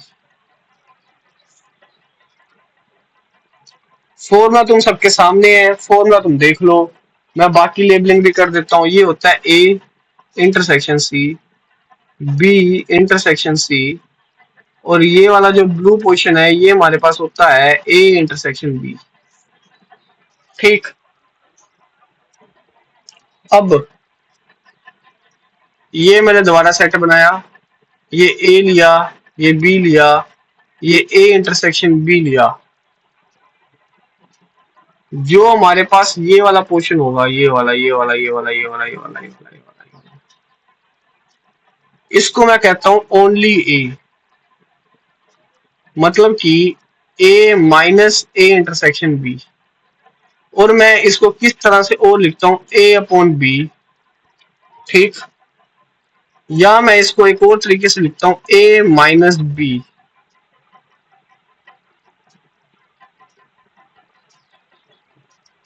Formula तुम सबके सामने है, फॉर्मूला तुम देख लो, मैं बाकी लेबलिंग भी कर देता हूँ। ये होता है A intersection C, B intersection C, और ये वाला जो ब्लू पोर्शन है ये हमारे पास होता है ए इंटरसेक्शन बी। ठीक, अब ये मैंने दोबारा सेट बनाया, ये ए लिया, ये बी लिया, ये ए इंटरसेक्शन बी लिया। जो हमारे पास ये वाला पोर्शन होगा, ये वाला, ये वाला, ये वाला, ये वाला, ये वाला, ये वाला, ये वाला, ये वाला, इसको मैं कहता हूं ओनली ए। मतलब कि ए माइनस ए इंटरसेक्शन बी। और मैं इसको किस तरह से और लिखता हूं, ए अपॉन बी। ठीक, या मैं इसको एक और तरीके से लिखता हूं, ए माइनस बी।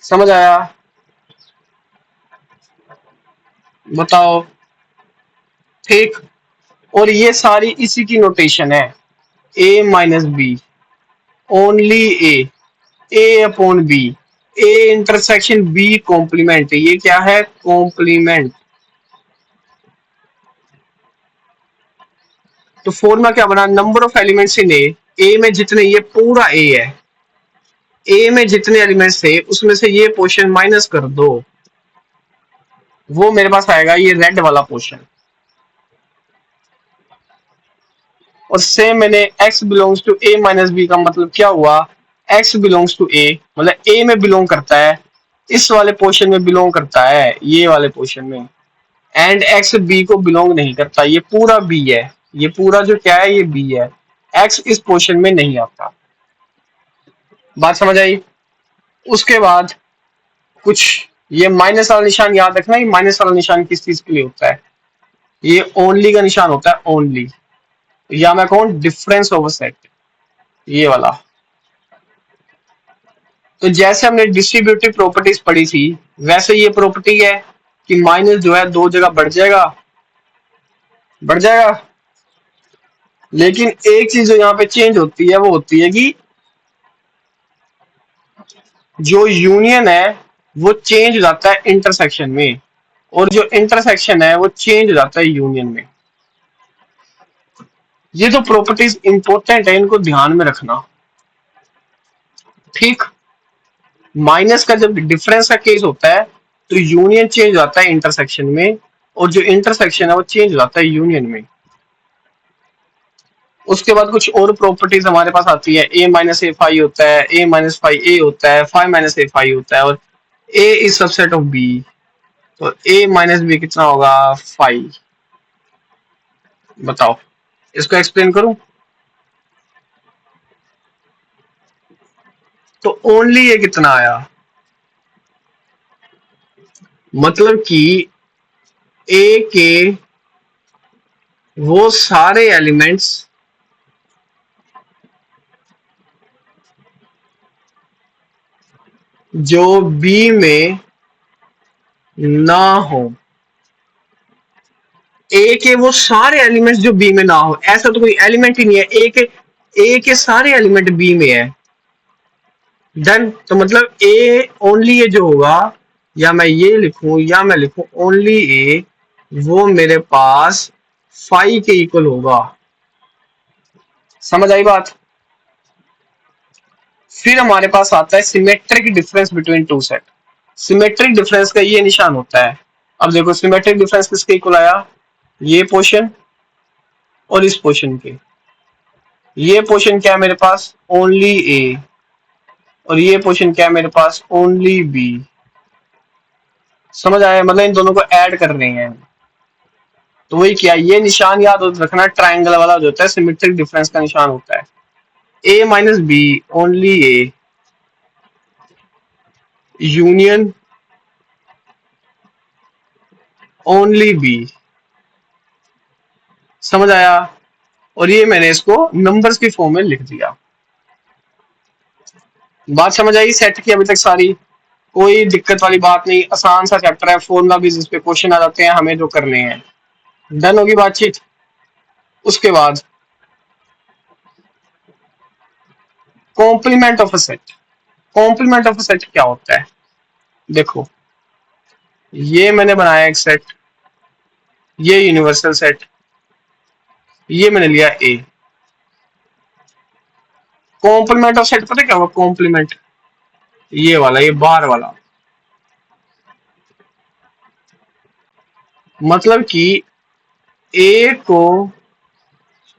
समझ आया, बताओ। ठीक, और ये सारी इसी की नोटेशन है, A minus B, only A, A upon B, A intersection B complement. ये क्या है, कॉम्प्लीमेंट। तो फॉर्मूला क्या बना, number of elements in A, A में जितने, ये पूरा ए है, ए में जितने एलिमेंट्स थे उसमें से ये पोर्शन माइनस कर दो, वो मेरे पास आएगा ये रेड वाला पोर्शन। और सेम मैंने x belongs to a minus B का मतलब क्या हुआ, x बिलोंग्स टू a मतलब a में बिलोंग करता है, इस वाले पोर्शन में बिलोंग करता है, ये वाले पोर्शन में। एंड x b को बिलोंग नहीं करता, ये पूरा b है, ये पूरा जो क्या है ये b है, x इस पोर्शन में नहीं आता। बात समझ आई? उसके बाद कुछ ये माइनस वाला निशान याद रखना, ये माइनस वाला निशान किस चीज के लिए होता है, ये ओनली का निशान होता है, ओनली, या मैं कहूँ डिफरेंस ओवर सेट, ये वाला। तो जैसे हमने डिस्ट्रीब्यूटिव प्रॉपर्टीज पढ़ी थी वैसे ये प्रॉपर्टी है कि माइनस जो है दो जगह बढ़ जाएगा, बढ़ जाएगा। लेकिन एक चीज जो यहाँ पे चेंज होती है वो होती है कि जो यूनियन है वो चेंज हो जाता है इंटरसेक्शन में, और जो इंटरसेक्शन है वो चेंज हो जाता है यूनियन में। ये तो प्रॉपर्टीज इंपॉर्टेंट है, इनको ध्यान में रखना, ठीक। माइनस का जब डिफरेंस का केस होता है तो यूनियन चेंज हो जाता है इंटरसेक्शन में, और जो इंटरसेक्शन है वो चेंज हो जाता है यूनियन में। उसके बाद कुछ और प्रॉपर्टीज हमारे पास आती है, a माइनस ए फाइव होता है, a माइनस फाइव ए होता है, फाइव माइनस ए फाइव होता है, और a is subset of b, तो a माइनस बी कितना होगा, फाइव। बताओ इसको एक्सप्लेन करूं? तो ओनली ये कितना आया, मतलब कि a के वो सारे एलिमेंट्स जो b में ना हो, ए के वो सारे एलिमेंट्स जो बी में ना हो, ऐसा तो कोई एलिमेंट ही नहीं है, ए के सारे एलिमेंट बी में है। डन। तो मतलब ए ओनली ए जो होगा, या मैं ये लिखूं या मैं लिखूं ओनली ए, वो मेरे पास फाइव के इक्वल होगा। समझ आई बात? फिर हमारे पास आता है symmetric difference between two set. Symmetric difference का ये निशान होता है। अब देखो सिमेट्रिक डिफरेंस किसके इक्वल आया, ये पोर्शन और इस पोर्शन के। ये पोर्शन क्या है मेरे पास, ओनली ए, और ये पोर्शन क्या है मेरे पास, ओनली बी। समझ आया? मतलब इन दोनों को ऐड कर रहे हैं। तो वही किया, ये निशान याद रखना, ट्राइंगल वाला जो होता है सिमेट्रिक डिफरेंस का निशान होता है, A minus B only A union only B. समझ आया? और ये मैंने इसको नंबर्स की फॉर्म में लिख दिया। बात समझ आई सेट की अभी तक सारी? कोई दिक्कत वाली बात नहीं, आसान सा चैप्टर है, फॉर्मूला भी जिस पे क्वेश्चन आ जाते हैं हमें जो करने हैं। डन होगी बातचीत? उसके बाद complement of a set. Complement of a set क्या होता है, देखो ये मैंने बनाया एक सेट, ये यूनिवर्सल सेट, ये मैंने लिया ए। कॉम्प्लीमेंट ऑफ सेट पता क्या होगा, कॉम्प्लीमेंट ये वाला, ये बाहर वाला, मतलब कि ए को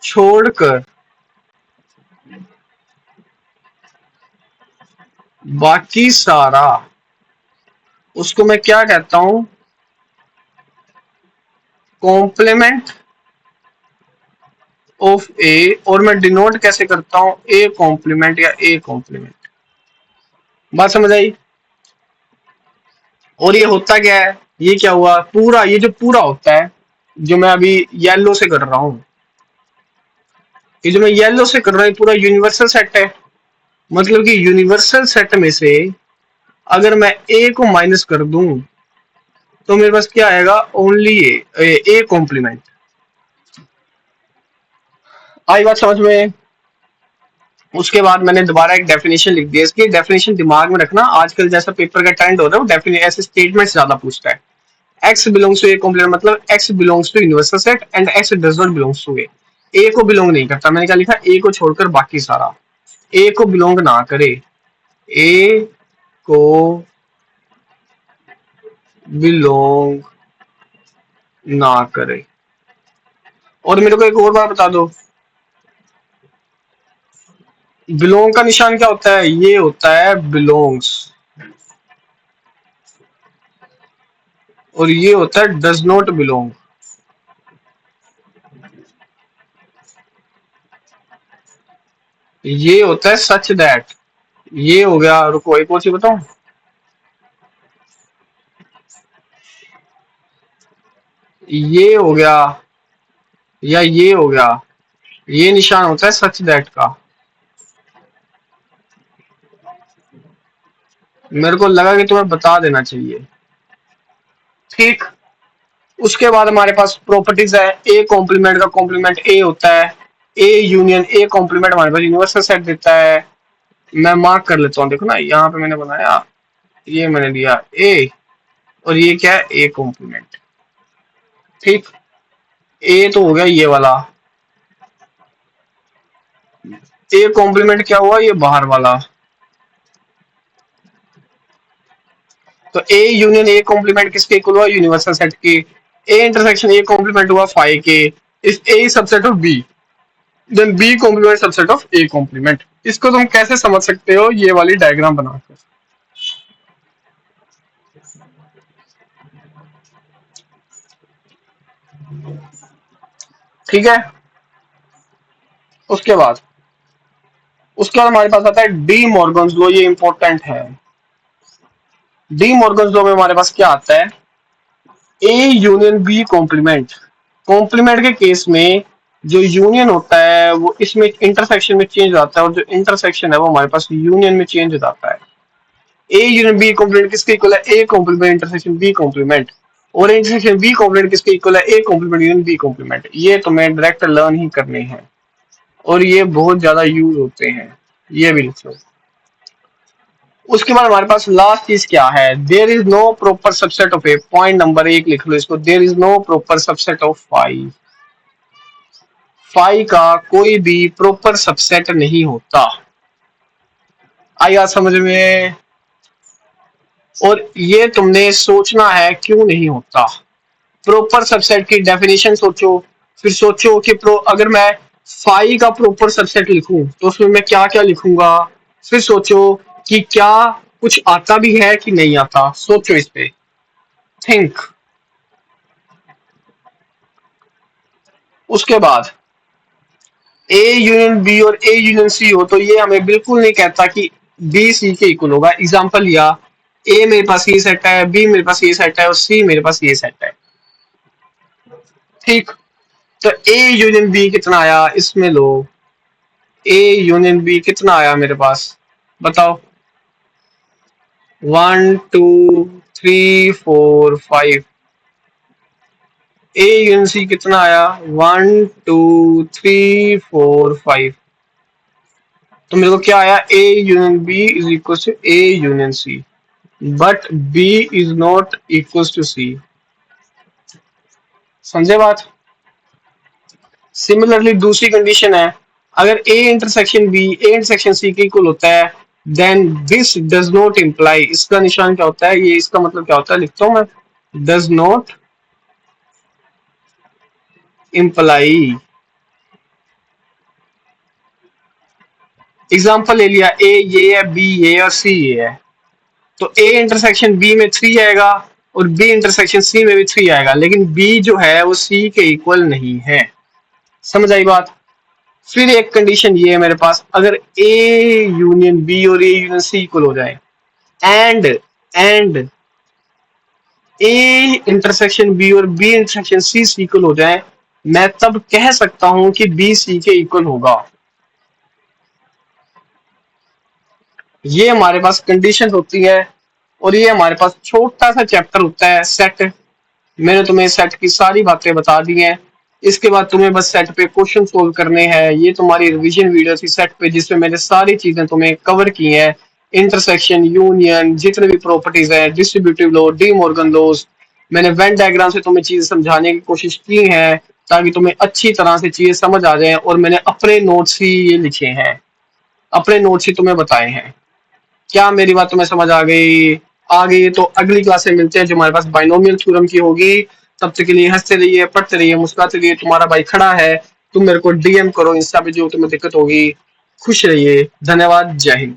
छोड़कर बाकी सारा, उसको मैं क्या कहता हूं, कॉम्प्लीमेंट ऑफ ए, और मैं डिनोट कैसे करता हूं, ए कॉम्प्लीमेंट या ए कॉम्प्लीमेंट। बात समझ आई? और ये होता क्या है, ये क्या हुआ, पूरा ये जो पूरा होता है, जो मैं अभी येलो से कर रहा हूं, ये जो मैं येलो से कर रहा हूं, पूरा यूनिवर्सल सेट है। मतलब कि यूनिवर्सल सेट में से अगर मैं ए को माइनस कर दूं तो मेरे पास क्या आएगा, ओनली ए कॉम्प्लीमेंट। आई बात समझ में? उसके बाद मैंने दोबारा एक डेफिनेशन लिख दिया, इसकी डेफिनेशन दिमाग में रखना, आजकल जैसा पेपर का ट्रेंड हो रहा है वो डेफिनेशन ऐसे स्टेटमेंट ज्यादा पूछता है। x belongs to A complement मतलब x belongs to universal set and x does not belongs to A. A को बिलोंग नहीं करता, मैंने क्या लिखा, ए को छोड़कर बाकी सारा, ए को बिलोंग ना करे, ए को बिलोंग ना करे। और मेरे को एक और बात बता दो, बिलोंग का निशान क्या होता है? ये होता है बिलोंग्स, और ये होता है डज नॉट बिलोंग। ये होता है सच दैट। ये हो गया, रुको एक और चीज बताऊं, ये हो गया या ये हो गया, ये निशान होता है सच दैट का। मेरे को लगा कि तुम्हें बता देना चाहिए। ठीक। उसके बाद हमारे पास प्रॉपर्टीज है। ए कॉम्प्लीमेंट का कॉम्प्लीमेंट ए होता है। ए यूनियन ए कॉम्प्लीमेंट हमारे पास यूनिवर्सल सेट देता है। मैं मार्क कर लेता हूँ, देखो ना यहाँ पे मैंने बनाया, ये मैंने दिया ए, और ये क्या है? A complement. ठीक। ए तो हो गया ये वाला। ए कॉम्प्लीमेंट क्या हुआ? ये बाहर वाला। तो ए यूनियन ए कॉम्प्लीमेंट किसके इक्वल हुआ? यूनिवर्सल सेट के। ए इंटरसेक्शन ए कॉम्प्लीमेंट हुआ फाइव के। If A subset of B, then B complement subset of A complement. इसको तुम कैसे समझ सकते हो? ये वाली डायग्राम बनाकर। ठीक है। उसके बाद हमारे पास आता है डी मॉर्गन्स लॉ। ये इंपॉर्टेंट है। डी मॉर्गन्स लॉ में हमारे पास क्या आता है? A union B complement. Complement के केस में जो यूनियन होता है वो इसमें इंटरसेक्शन में चेंज हो जाता है, और जो इंटरसेक्शन है वो हमारे पास यूनियन में चेंज हो जाता है। ए यूनियन बी कॉम्प्लीमेंट किसके इक्वल है? A complement intersection B complement. और इंटरसेक्शन बी कॉम्प्लीमेंट किसके इक्वल है? A complement union B complement. ये तुम्हें डायरेक्ट लर्न ही करने हैं, और ये बहुत ज्यादा यूज होते हैं। ये भी लिख लो। उसके बाद हमारे पास लास्ट चीज क्या है? There is no proper subset of A. Point number एक लिख लो इसको, there is no proper subset of five. Five का कोई भी प्रॉपर सबसेट नहीं होता। आई बात समझ में? और ये तुमने सोचना है क्यों नहीं होता। प्रॉपर सबसेट की डेफिनेशन सोचो, फिर सोचो कि अगर मैं फाइव का प्रॉपर सबसेट लिखूं तो उसमें मैं क्या क्या लिखूंगा। फिर सोचो कि क्या कुछ आता भी है कि नहीं आता। सोचो इस पे, थिंक। उसके बाद ए यूनियन बी और ए यूनियन सी हो तो ये हमें बिल्कुल नहीं कहता कि बी सी के इक्वल होगा। एग्जांपल लिया, ए मेरे पास ये सेट है, बी मेरे पास ये सेट है, और सी मेरे पास ये सेट है। ठीक। तो ए यूनियन बी कितना आया इसमें? लो, ए यूनियन बी कितना आया मेरे पास, बताओ। One two three four five. A union C कितना आया? One two three four five. तो मेरे को क्या आया? A union B is equal to A union C, but B is not equal to C. समझे बात? सिमिलरली दूसरी कंडीशन है, अगर A intersection B A intersection C के इक्वल होता है, then this does not imply. इसका निशान क्या होता है? ये इसका मतलब क्या होता है, लिखता हूं मैं, डज नॉट इम्प्लाई। एग्जाम्पल ले लिया, ए ये है, बी ये है, और सी ये है। तो ए इंटरसेक्शन बी में थ्री आएगा, और बी इंटरसेक्शन सी में भी थ्री आएगा, लेकिन बी जो है वो सी के इक्वल नहीं है। समझ आई बात? फिर एक कंडीशन ये है मेरे पास, अगर ए यूनियन बी और ए यूनियन सी इक्वल हो जाए, एंड ए इंटरसेक्शन बी और बी इंटरसेक्शन सी इक्वल हो जाए, मैं तब कह सकता हूं कि बी सी के इक्वल होगा। ये हमारे पास कंडीशन होती है, और ये हमारे पास छोटा सा चैप्टर होता है सेट। मैंने तुम्हें सेट की सारी बातें बता दी हैं। इसके बाद तुम्हें बस सेट पे क्वेश्चन सोल्व करने हैं। ये तुम्हारी रिवीजन वीडियो थी सेट पे, जिसमें मैंने सारी चीजें तुम्हें कवर की हैं। इंटरसेक्शन, यूनियन, जितने भी प्रॉपर्टीज हैं, distributive law, De Morgan laws, मैंने वेन डायग्राम से तुम्हें चीजें समझाने की कोशिश की है, ताकि तुम्हें अच्छी तरह से चीजें समझ आ जाए। और मैंने अपने नोट्स ही ये लिखे हैं, अपने नोट्स ही तुम्हें बताए हैं। क्या मेरी बात तुम्हें समझ आ गई तो अगली क्लास में मिलते हैं जो हमारे पास बाइनोमियल थ्योरम की होगी। तब तक के लिए हंसते रहिए, पढ़ते रहिए, मुस्कुराते रहिए। तुम्हारा भाई खड़ा है, तुम मेरे को डीएम करो इंस्टा पे जो तुम्हें दिक्कत होगी। खुश रहिए। धन्यवाद। जय हिंद।